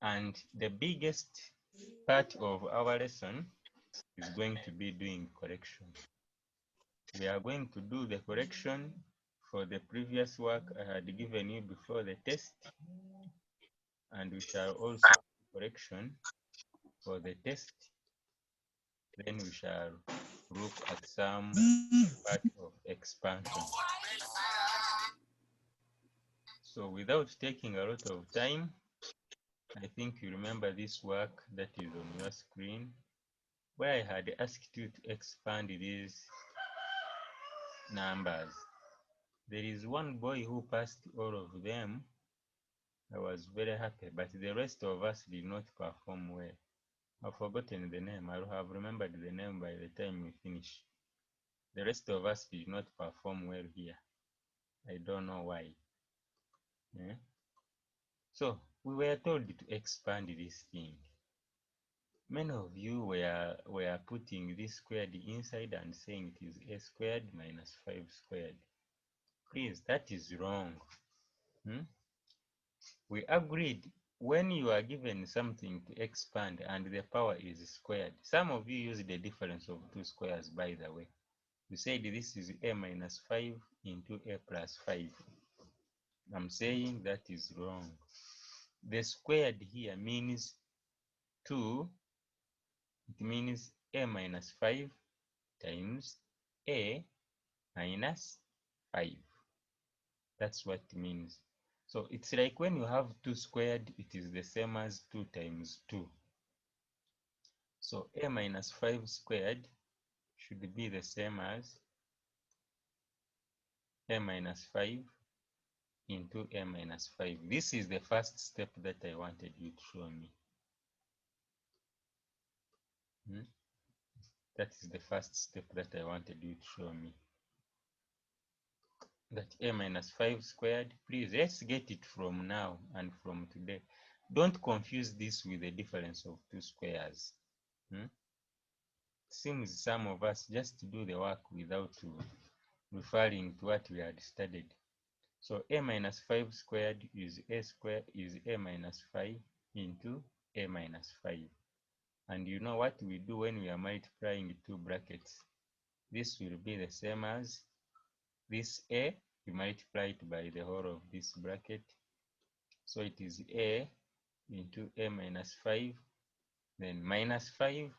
And the biggest part of our lesson is going to be doing correction. We are going to do the correction for the previous work I had given you before the test, and we shall also do correction for the test. Then we shall look at some part of expansion. So without taking a lot of time, I think you remember this work that is on your screen, where I had asked you to expand these numbers. There is one boy who passed all of them. I was very happy, but the rest of us did not perform well. I've forgotten the name. I'll have remembered the name by the time we finish. The rest of us did not perform well here. I don't know why. Yeah? So we were told to expand this thing. Many of you were putting this squared inside and saying it is a squared minus 5 squared. Please, that is wrong. We agreed when you are given something to expand and the power is squared. Some of you use the difference of two squares, by the way. You said this is a minus 5 into a plus 5. I'm saying that is wrong. The squared here means 2. It means a minus 5 times a minus 5. That's what it means. So it's like when you have 2 squared, it is the same as 2 times 2. So a minus 5 squared should be the same as a minus 5 into a minus 5. This is the first step that I wanted you to show me. That is the first step that I wanted you to show me. That a minus 5 squared, please, let's get it from now and from today. Don't confuse this with the difference of two squares. It seems some of us just do the work without referring to what we had studied. So a minus 5 squared is a minus 5 into a minus 5. And you know what we do when we are multiplying two brackets? This will be the same as this a, we multiply it by the whole of this bracket. So it is a into a minus 5, then minus 5,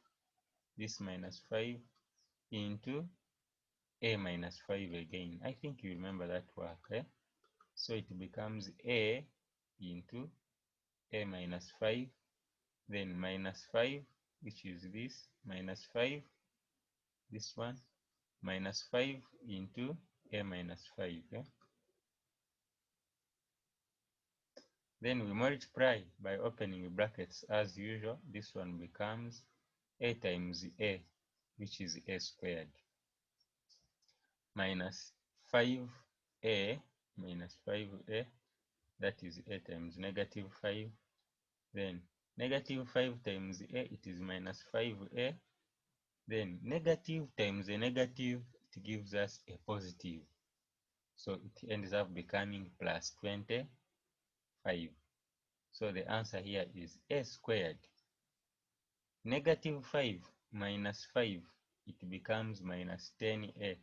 this minus 5 into a minus 5 again. I think you remember that work, eh? So it becomes a into a minus 5, then minus 5, which is this, minus 5, this one, minus 5 into a minus 5. Eh? Then we multiply by opening brackets as usual. This one becomes a times a, which is a squared, minus 5a minus 5a, that is a times negative 5. Then negative 5 times a, it is minus 5a. Then negative times a negative, it gives us a positive. So it ends up becoming plus 25. So the answer here is a squared. Negative 5 minus 5, it becomes minus 10a.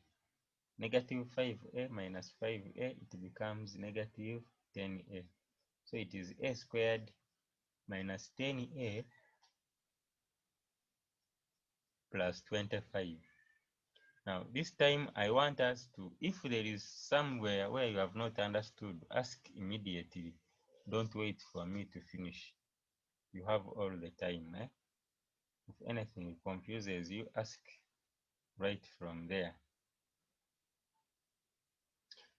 Negative 5a minus 5a, it becomes negative 10a. So it is a squared minus 10a plus 25. Now this time I want us to, if there is somewhere where you have not understood, ask immediately. Don't wait for me to finish. You have all the time. Eh? If anything confuses you, ask right from there.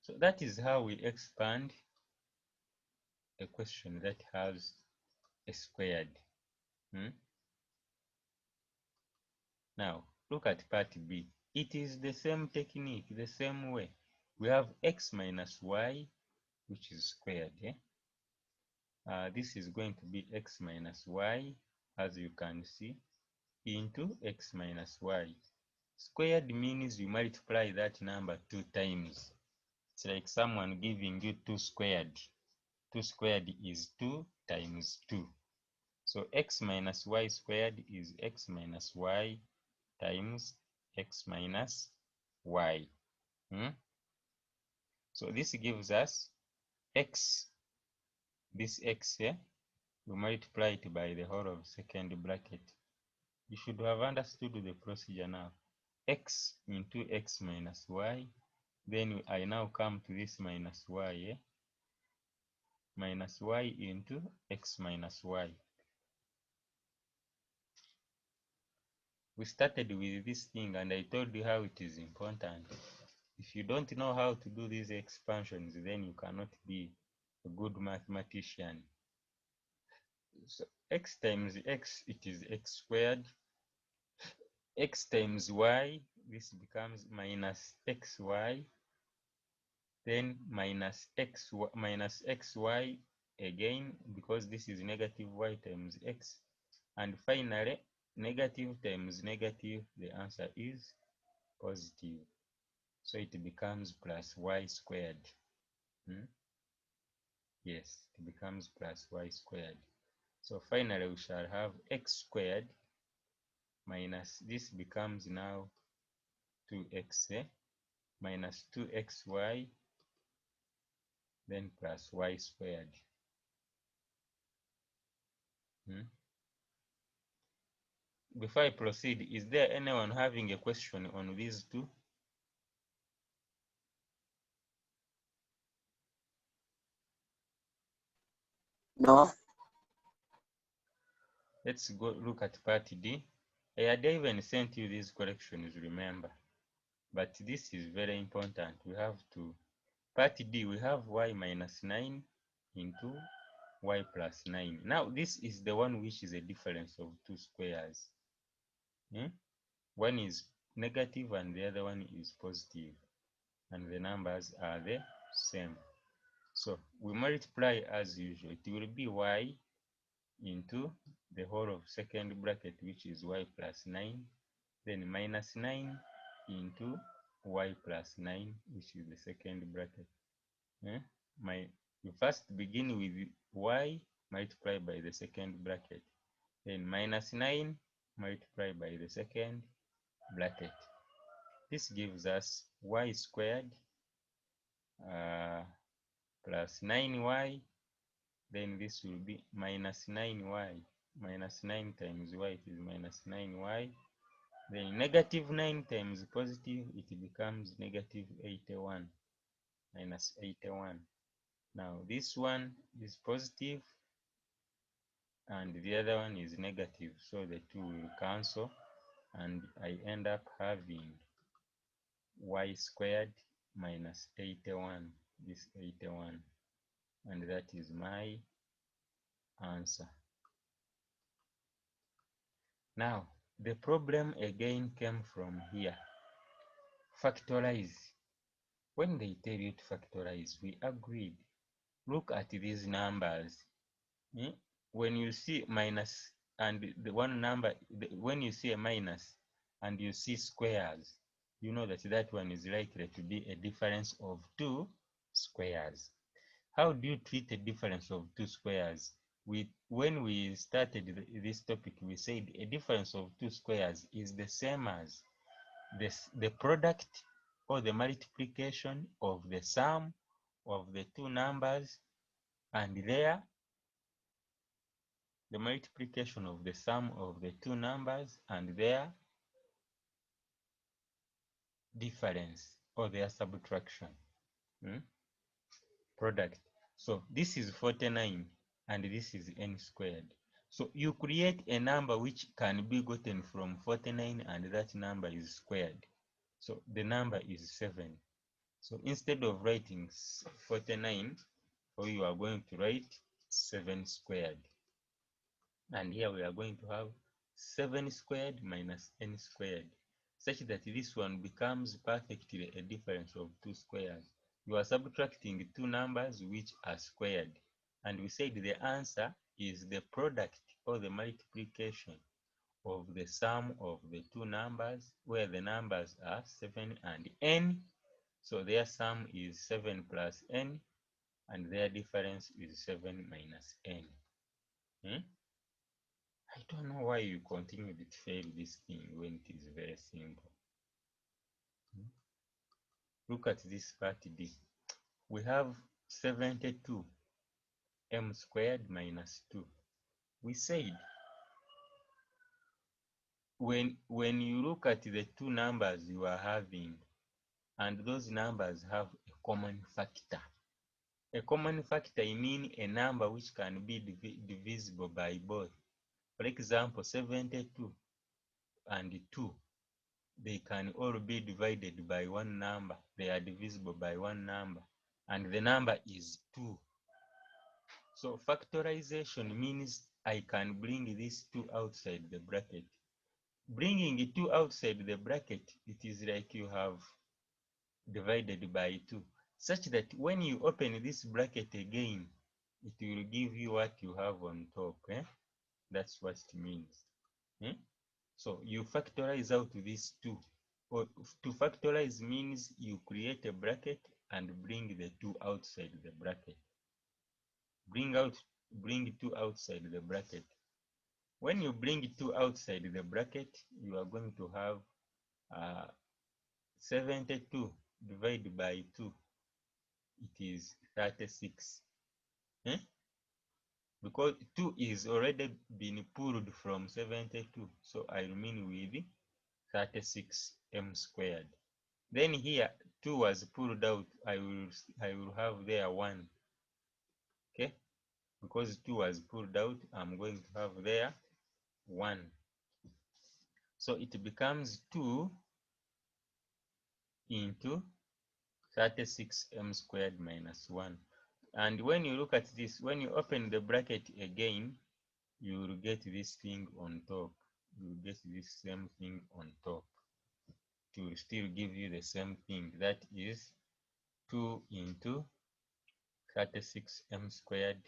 So that is how we expand a question that has a squared. Now, look at part B. It is the same technique, the same way. We have x minus y, which is squared. This is going to be x minus y, as you can see, into x minus y. Squared means you multiply that number 2 times. It's like someone giving you 2 squared. 2 squared is 2 times 2. So x minus y squared is x minus y times x minus y. So this gives us x, this x here, we multiply it by the whole of second bracket. You should have understood the procedure now. X into x minus y, then I now come to this minus y, minus y into x minus y. We started with this thing and I told you how it is important. If you don't know how to do these expansions, then you cannot be a good mathematician. So x times x, it is x squared. X times y, this becomes minus xy, then minus xy again, because this is negative y times x, and finally negative times negative, the answer is positive. So it becomes plus y squared. Yes, it becomes plus y squared. So finally we shall have x squared minus, this becomes now 2x minus 2xy, then plus y squared. Before I proceed, is there anyone having a question on these two? No. Let's go look at part D. I had even sent you these corrections, remember. But this is very important. We have to, part D, we have y minus 9 into y plus 9. Now, this is the one which is a difference of two squares. One is negative and the other one is positive. And the numbers are the same. So we multiply as usual. It will be y into the whole of second bracket, which is y plus 9, then minus 9 into y plus 9, which is the second bracket. You first begin with y multiplied by the second bracket, then minus 9 multiplied by the second bracket. This gives us y squared plus 9y, then this will be minus 9y, minus 9 times y, it is minus 9y, then negative 9 times positive, it becomes negative 81, minus 81. Now this one is positive and the other one is negative, so the two will cancel and I end up having y squared minus 81, this 81, and that is my answer. Now, the problem again came from here. Factorize. When they tell you to factorize, we agreed. Look at these numbers. When you see minus and the one number, when you see a minus and you see squares, you know that that one is likely to be a difference of two squares. How do you treat a difference of two squares? When we started this topic, we said a difference of two squares is the same as the product or the multiplication of the sum of the two numbers and the multiplication of the sum of the two numbers and their difference or their subtraction. Product. So this is 49 and this is n squared. So you create a number which can be gotten from 49 and that number is squared. So the number is 7. So instead of writing 49, you are going to write 7 squared. And here we are going to have 7 squared minus n squared, such that this one becomes perfectly a difference of two squares. You are subtracting two numbers which are squared. And we said the answer is the product or the multiplication of the sum of the two numbers, where the numbers are 7 and n. So their sum is 7 plus n, and their difference is 7 minus n. don't know why you continue to fail this thing when it is very simple. Look at this part D. We have 72 m squared minus 2. We said when you look at the two numbers you are having and those numbers have a common factor. A common factor, I mean a number which can be divisible by both. For example, 72 and 2, they can all be divided by one number. They are divisible by one number, and the number is 2. So factorization means I can bring these 2 outside the bracket. Bringing 2 outside the bracket, it is like you have divided by 2, such that when you open this bracket again, it will give you what you have on top. That's what it means. So you factorize out these 2. Or to factorize means you create a bracket and bring the 2 outside the bracket. Bring 2 outside the bracket. When you bring 2 outside the bracket, you are going to have 72 divided by 2. It is 36. Because 2 is already been pulled from 72, so I remain with 36 m squared. Then here 2 was pulled out, I will have there 1. Okay, because 2 was pulled out, I'm going to have there 1. So it becomes 2 into 36 m squared minus 1. And when you look at this, when you open the bracket again, you will get this thing on top. You will get this same thing on top. It will still give you the same thing. That is 2 into 36 m squared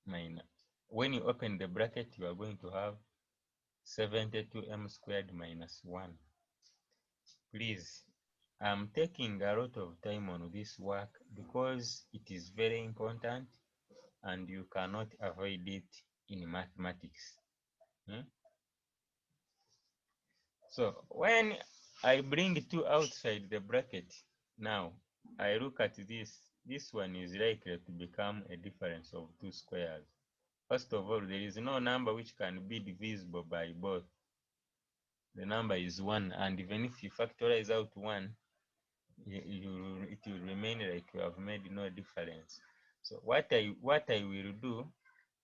minus. When you open the bracket, you are going to have 72 m squared minus 1. Please, I'm taking a lot of time on this work because it is very important and you cannot avoid it in mathematics. So when I bring 2 outside the bracket, now I look at this. This one is likely to become a difference of 2 squares. First of all, there is no number which can be divisible by both. The number is 1, and even if you factorize out 1, it will remain like you have made no difference. So what I will do,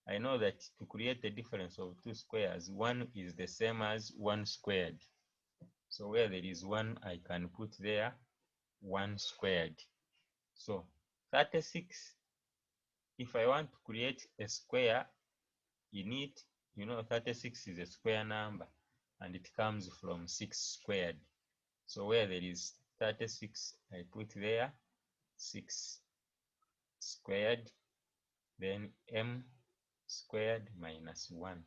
I know that to create a difference of 2 squares, 1 is the same as 1 squared. So where there is 1, I can put there 1 squared. So 36, if I want to create a square in it, 36 is a square number and it comes from 6 squared. So where there is 36, I put there 6 squared, then m squared minus 1.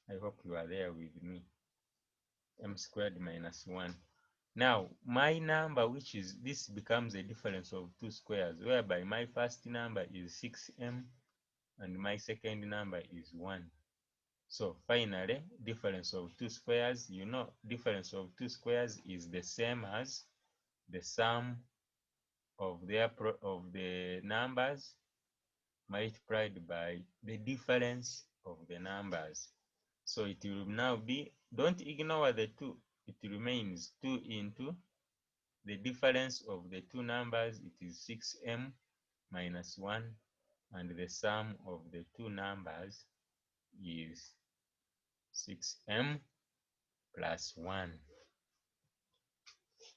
I hope you are there with me. M squared minus 1. Now, my number, which is, this becomes a difference of 2 squares, whereby my first number is 6m and my second number is 1. So finally, difference of 2 squares, difference of 2 squares is the same as the sum of the numbers multiplied by the difference of the numbers. So it will now be, don't ignore the 2, it remains 2 into the difference of the two numbers, it is 6m minus 1, and the sum of the two numbers is 6m plus 1.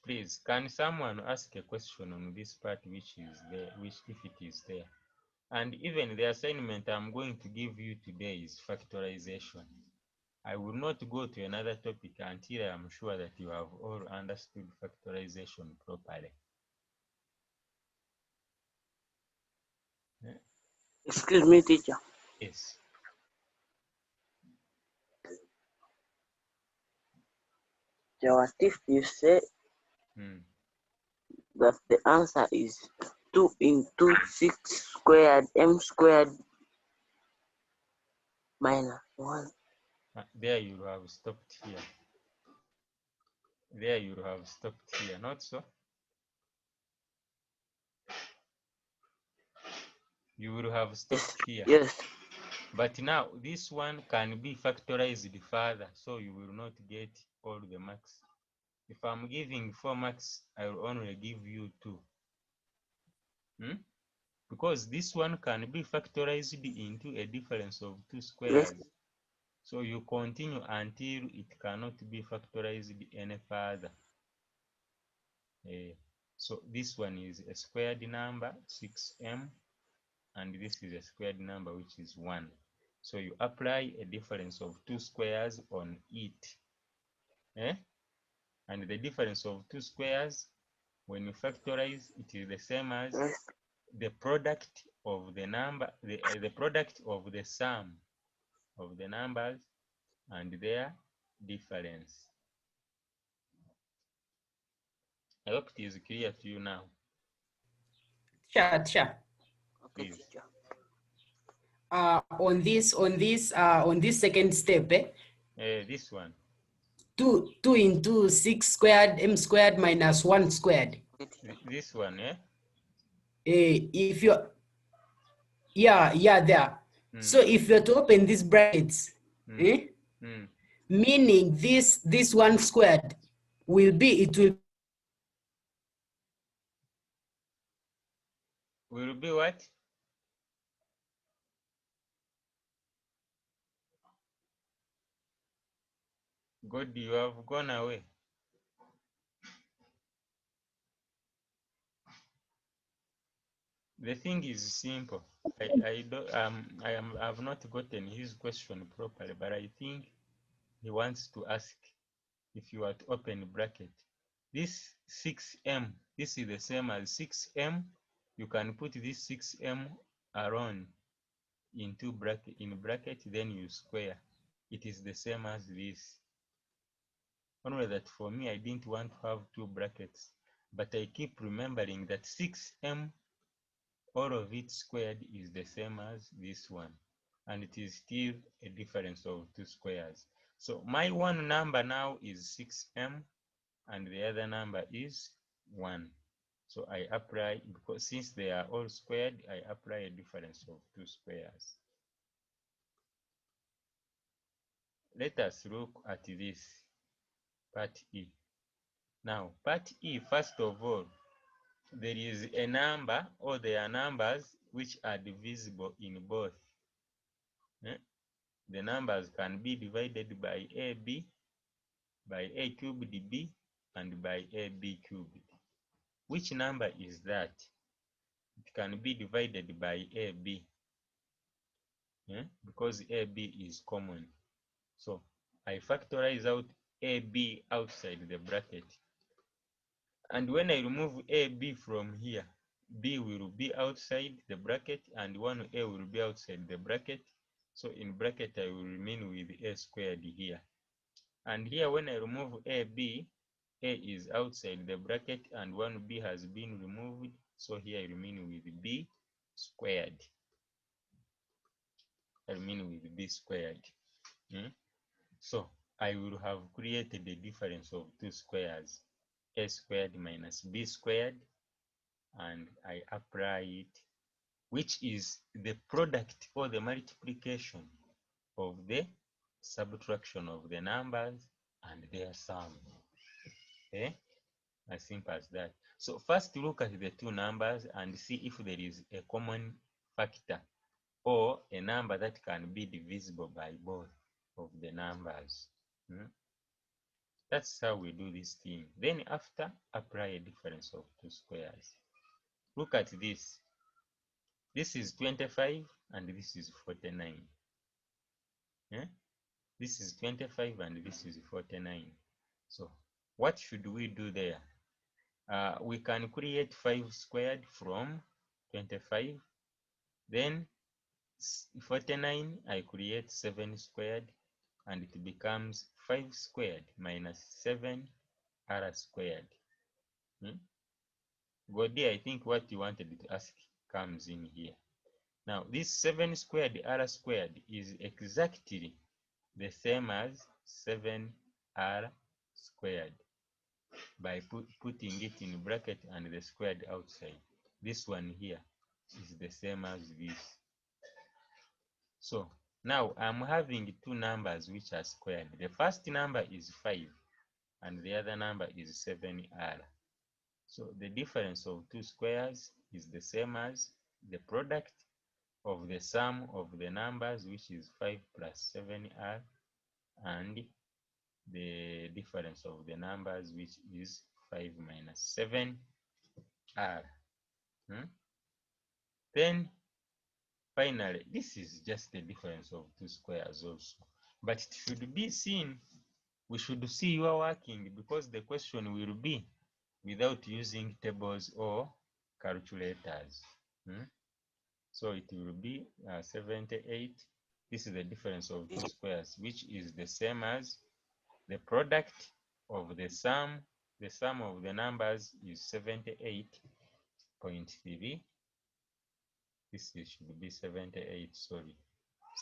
Please, can someone ask a question on this part which is there, if it is there? And even the assignment I'm going to give you today is factorization. I will not go to another topic until I am sure that you have all understood factorization properly. Excuse me, teacher. Yes. What if you say that the answer is 2 into 6 squared m squared minus 1. There you have stopped here. There you have stopped here, not so? You will have stopped here. Yes. But now this one can be factorized further, so you will not get all the marks. If I'm giving 4 marks, I will only give you 2. Because this one can be factorized into a difference of 2 squares. Yes. So you continue until it cannot be factorized any further. So this one is a squared number, 6m, and this is a squared number, which is 1. So you apply a difference of 2 squares on it. And the difference of 2 squares, when you factorize, it is the same as the product of the number, the product of the sum of the numbers and their difference. I hope it is clear to you now. Sure. Okay, Please. teacher. On this second step, This one. 2 into 6 squared m squared minus 1 squared. Okay, teacher. This one, If you're there. So if you're to open these brackets, meaning this 1 squared will be, it will be what? God, you have gone away. The thing is simple. I've not gotten his question properly, but I think he wants to ask if you are to open bracket. This 6m, this is the same as 6m. You can put this 6m around into bracket, then you square. It is the same as this. Only that for me, I didn't want to have 2 brackets, but I keep remembering that 6m, all of it squared, is the same as this one, and it is still a difference of 2 squares. So my one number now is 6m, and the other number is 1. So I apply, because since they are all squared, I apply a difference of 2 squares. Let us look at this part E. Now, part E, first of all, there is a number, or there are numbers which are divisible in both. The numbers can be divided by AB, by A cubed B, and by AB cubed. Which number is that? It can be divided by AB, because AB is common. So I factorize out AB outside the bracket. And when I remove AB from here, B will be outside the bracket and 1A will be outside the bracket. So in bracket, I will remain with A squared here. And here, when I remove AB, A is outside the bracket and 1B has been removed. So here I remain with B squared. I remain with B squared. So I will have created a difference of 2 squares, A squared minus B squared, and I apply it, which is the product or the multiplication of the subtraction of the numbers and their sum. As simple as that. So first look at the 2 numbers and see if there is a common factor or a number that can be divisible by both of the numbers. That's how we do this thing. Then after, apply a difference of 2 squares. Look at this. This is 25 and this is 49. This is 25 and this is 49. So what should we do there? We can create 5 squared from 25. Then 49, I create 7 squared, and it becomes 5 squared minus 7 r squared. Godi, I think what you wanted to ask comes in here. Now, this 7 squared r squared is exactly the same as 7r squared by putting it in bracket and the squared outside. This one here is the same as this. So now I'm having two numbers which are squared. The first number is 5 and the other number is 7r. So the difference of two squares is the same as the product of the sum of the numbers, which is 5 plus 7r, and the difference of the numbers, which is 5 minus 7r. Then finally, this is just the difference of two squares also, but it should be seen. We should see you are working, because the question will be without using tables or calculators. So it will be 78. This is the difference of two squares, which is the same as the product of the sum. The sum of the numbers is 78.3. This should be 78, sorry.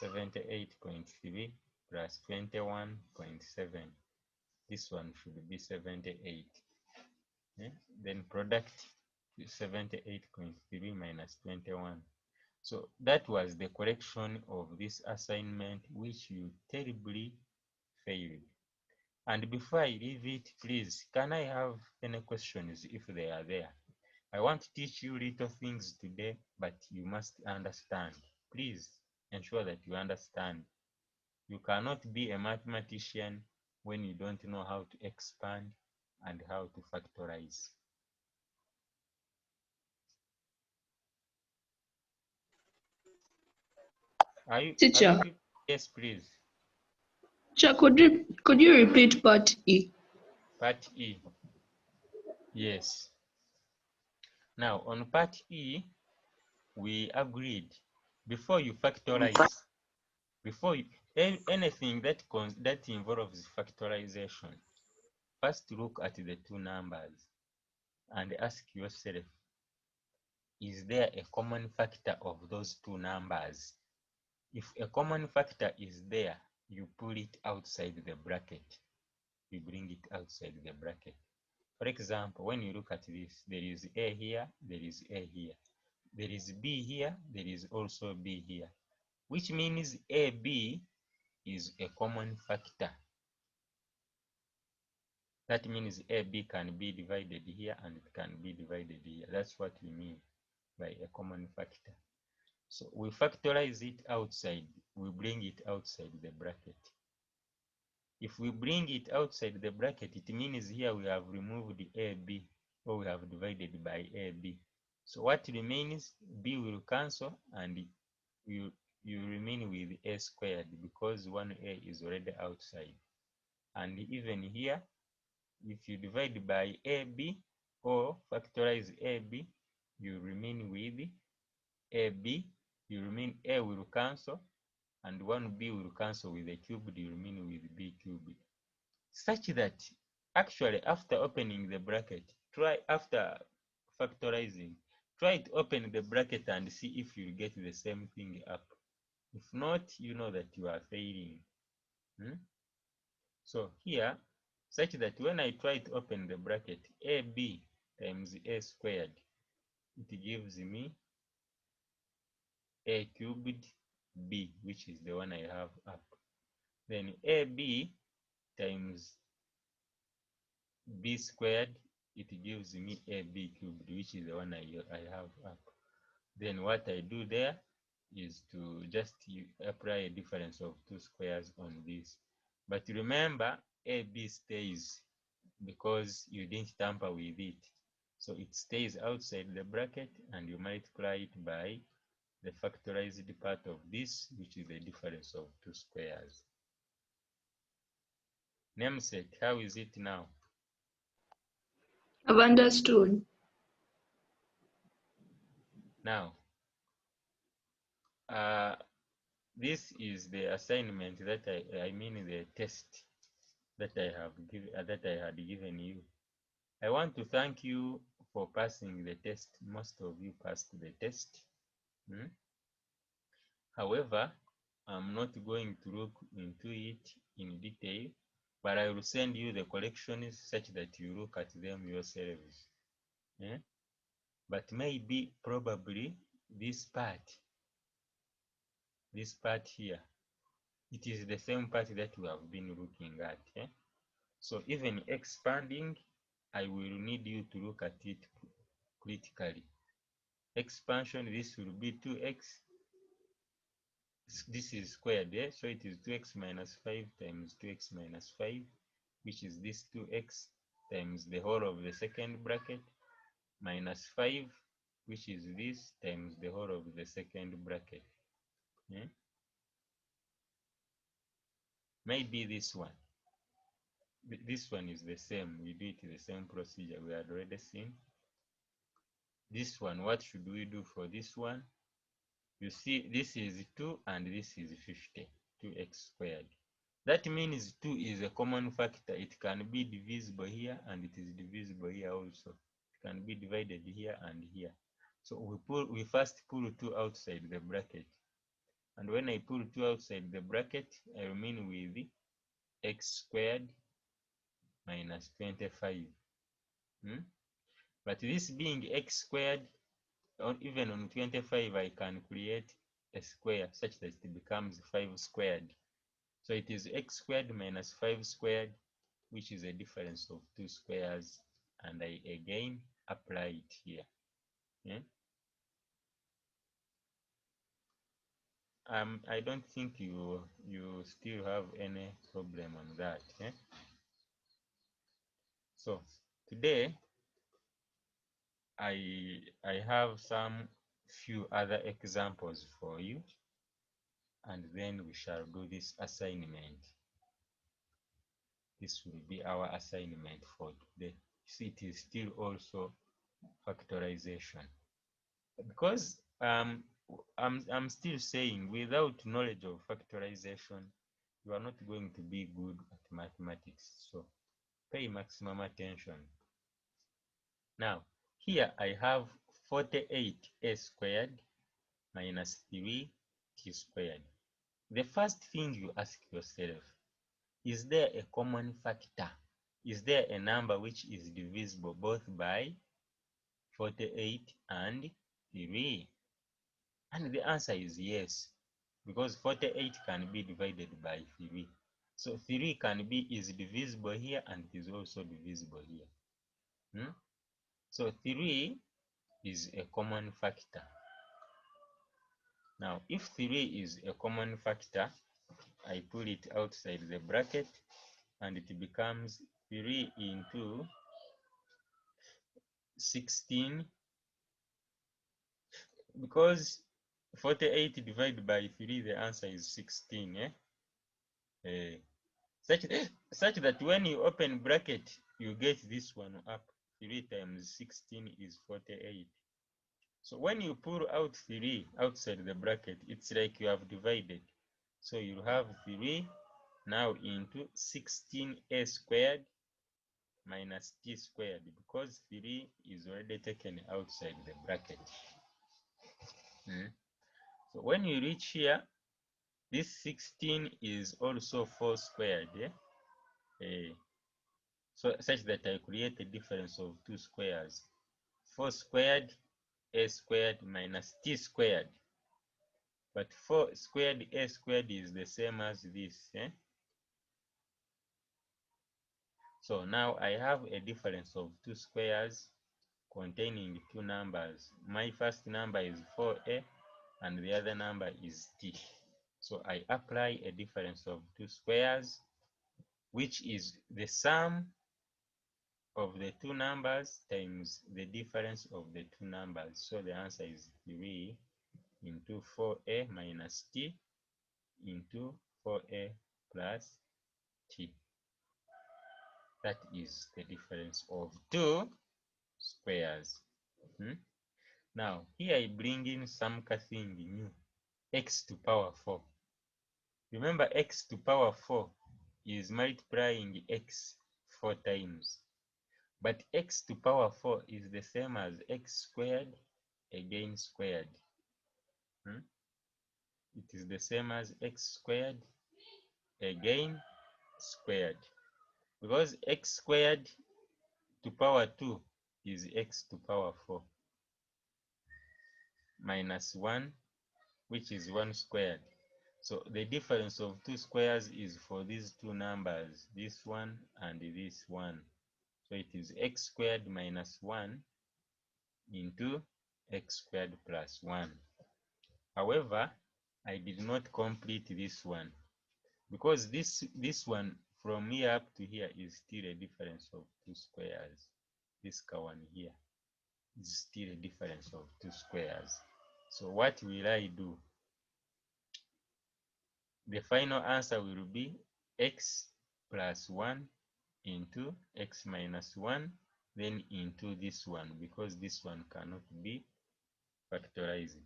78.3 plus 21.7. This one should be 78. Then product 78.3 minus 21. So that was the correction of this assignment, which you terribly failed. And before I leave it, please, can I have any questions if they are there? I want to teach you little things today, but you must understand. Please ensure that you understand. You cannot be a mathematician when you don't know how to expand and how to factorize. Are you, Teacher. Yes, please. Teacher, could you repeat part E? Part E. Yes. Now on part E, we agreed before you factorize, anything that involves factorization, first look at the two numbers and ask yourself, is there a common factor of those two numbers? If a common factor is there, you pull it outside the bracket. You bring it outside the bracket. For example, when you look at this, there is A here, there is A here. There is B here, there is also B here, which means AB is a common factor. That means AB can be divided here and it can be divided here. That's what we mean by a common factor. So we factorize it outside, we bring it outside the bracket. If we bring it outside the bracket, it means here we have removed AB, or we have divided by AB. So what remains, B will cancel and you remain with A squared, because 1A is already outside. And even here, if you divide by AB or factorize AB, you remain with AB. You remain, A will cancel and 1B will cancel with the cubed, you remain with B cubed. Such that actually after opening the bracket, after factorizing, try to open the bracket and see if you get the same thing up. If not, you know that you are failing. So here, such that when I try to open the bracket, AB times A squared, it gives me A cubed B, which is the one I have up. Then AB times B squared, it gives me AB cubed, which is the one I have up. Then what I do there is to just apply a difference of two squares on this. But remember, AB stays because you didn't tamper with it. So it stays outside the bracket and you multiply it by the factorized part of this, which is the difference of two squares. Namesake, how is it now? I've understood. Now, this is the assignment that I mean the test that I had given you. I want to thank you for passing the test. Most of you passed the test. However, I'm not going to look into it in detail, but I will send you the collections such that you look at them yourselves. Eh? But maybe, probably, this part here, it is the same part that we have been looking at. Eh? So even expanding, I will need you to look at it critically. Expansion, this will be 2x. This is squared, eh? So it is 2x minus 5 times 2x minus 5, which is this 2x times the whole of the second bracket, minus 5, which is this, times the whole of the second bracket. Eh? Maybe this one. This one is the same. We do it the same procedure we had already seen. This one, what should we do for this one? You see, this is 2 and this is 50, 2x squared. That means 2 is a common factor. It can be divisible here and it is divisible here also. It can be divided here and here. So we first pull 2 outside the bracket. And when I pull 2 outside the bracket, I remain with x squared minus 25. But this being x squared, or even on 25, I can create a square such that it becomes 5 squared. So it is x squared minus 5 squared, which is a difference of 2 squares, and I again apply it here. Yeah? I don't think you still have any problem on that. Yeah? So today I have some few other examples for you, and then we shall do this assignment. This will be our assignment for today. See, it is still also factorization, because I'm still saying, without knowledge of factorization, you are not going to be good at mathematics. So pay maximum attention. Now, here I have 48a squared minus 3t squared. The first thing you ask yourself, is there a common factor? Is there a number which is divisible both by 48 and 3? And the answer is yes, because 48 can be divided by 3. So 3 is divisible here and it is also divisible here. So 3 is a common factor. Now, if 3 is a common factor, I pull it outside the bracket and it becomes 3 into 16, because 48 divided by 3, the answer is 16. Such that when you open bracket, you get this one up. 3 times 16 is 48. So when you pull out 3 outside the bracket, it's like you have divided. So you have 3 now into 16a squared minus t squared, because 3 is already taken outside the bracket. So when you reach here, this 16 is also 4 squared. So such that I create a difference of 2 squares. 4 squared, a squared minus t squared. But 4 squared a squared is the same as this. So now I have a difference of 2 squares containing 2 numbers. My first number is 4a and the other number is t. So I apply a difference of 2 squares, which is the sum of the 2 numbers times the difference of the 2 numbers. So the answer is 3 into 4a minus t into 4a plus t. That is the difference of 2 squares. Now, here I bring in some thing new, x to power 4. Remember, x to power 4 is multiplying x 4 times. But x to power 4 is the same as x squared again squared. it is the same as x squared again squared, because x squared to power 2 is x to power 4 minus 1, which is 1 squared. So the difference of two squares is for these two numbers, this one and this one. So it is x squared minus 1 into x squared plus 1. However, I did not complete this one because this one from here up to here is still a difference of two squares. This one here is still a difference of two squares. So what will I do? The final answer will be x plus 1 into x minus 1, then into this one, because this one cannot be factorized.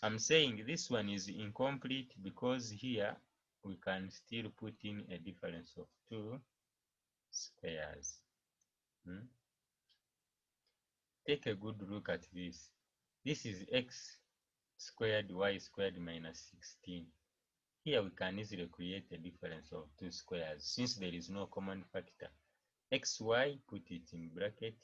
I'm saying this one is incomplete because here we can still put in a difference of two squares. Take a good look at this. This is x squared y squared minus 16. Here we can easily create a difference of two squares since there is no common factor. Xy, put it in bracket,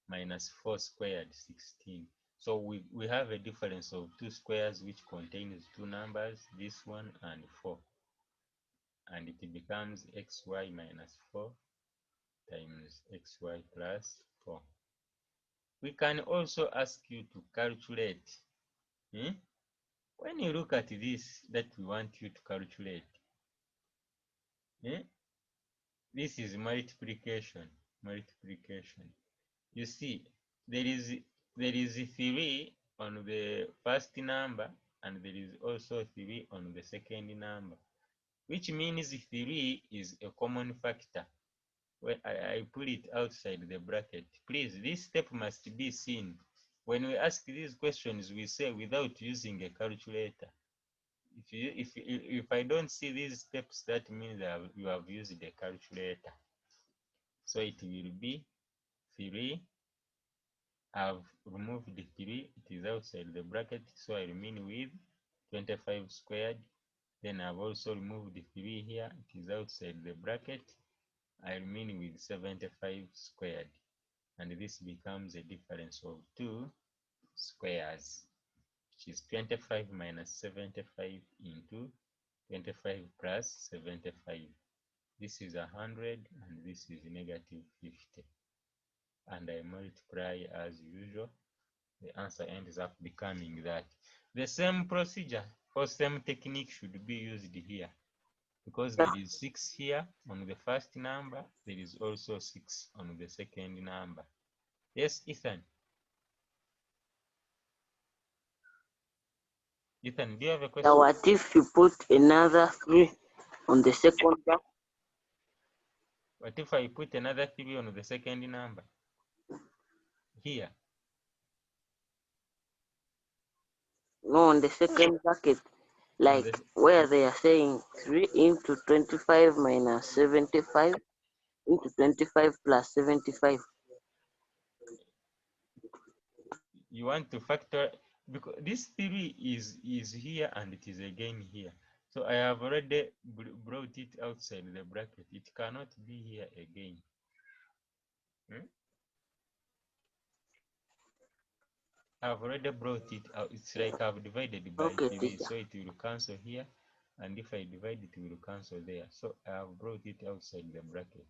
minus 4 squared 16. So we have a difference of two squares which contains two numbers, this one and 4. And it becomes xy minus 4 times xy plus 4. We can also ask you to calculate. When you look at this that we want you to calculate, this is multiplication. You see, there is 3 on the first number and there is also 3 on the second number, which means 3 is a common factor. When I put it outside the bracket, please, this step must be seen. When we ask these questions, we say without using a calculator. If I don't see these steps, that means that you have used a calculator. So it will be 3. I've removed the 3, it is outside the bracket, so I remain with 25 squared. Then I've also removed the 3 here, it is outside the bracket, I remain with 75 squared. And this becomes a difference of two squares, which is 25 minus 75 into 25 plus 75. This is 100 and this is negative 50. And I multiply as usual. The answer ends up becoming that. The same procedure or same technique should be used here, because there is 6 here on the first number, there is also 6 on the second number. Yes, Ethan? Ethan, do you have a question? Now, what if you put another 3 on the second bracket? What if I put another 3 on the second number? Here. No, on the second bracket. Like where they are saying 3 into 25 minus 75 into 25 plus 75. You want to factor, because this 3 is here and it is again here. So I have already brought it outside the bracket. It cannot be here again. I've already brought it out. It's like I've divided by 3, so it will cancel here. And if I divide it, will cancel there. So I have brought it outside the bracket.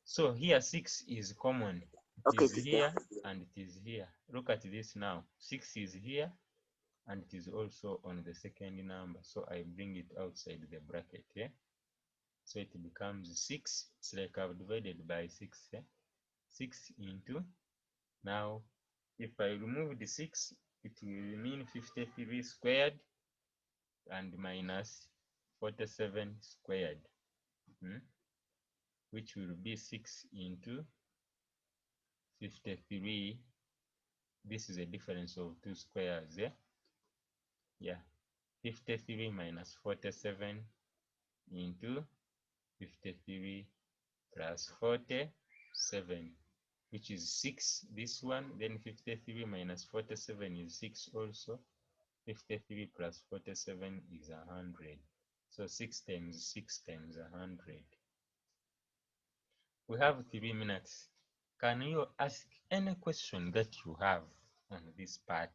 So here 6 is common. It is here and it is here. Look at this now. 6 is here and it is also on the second number. So I bring it outside the bracket. So it becomes 6. It's like I've divided by 6. 6 into, now if I remove the 6, it will remain 53 squared and minus 47 squared, which will be 6 into 53. This is a difference of two squares. 53 minus 47 into 53 plus 47, which is 6, this one. Then 53 minus 47 is 6 also. 53 plus 47 is 100. So 6 times 6 times 100. We have 3 minutes. Can you ask any question that you have on this part?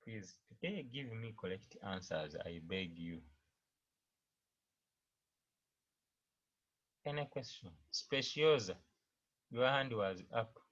Please, today give me correct answers, I beg you. Any question? Speciosa, your hand was up.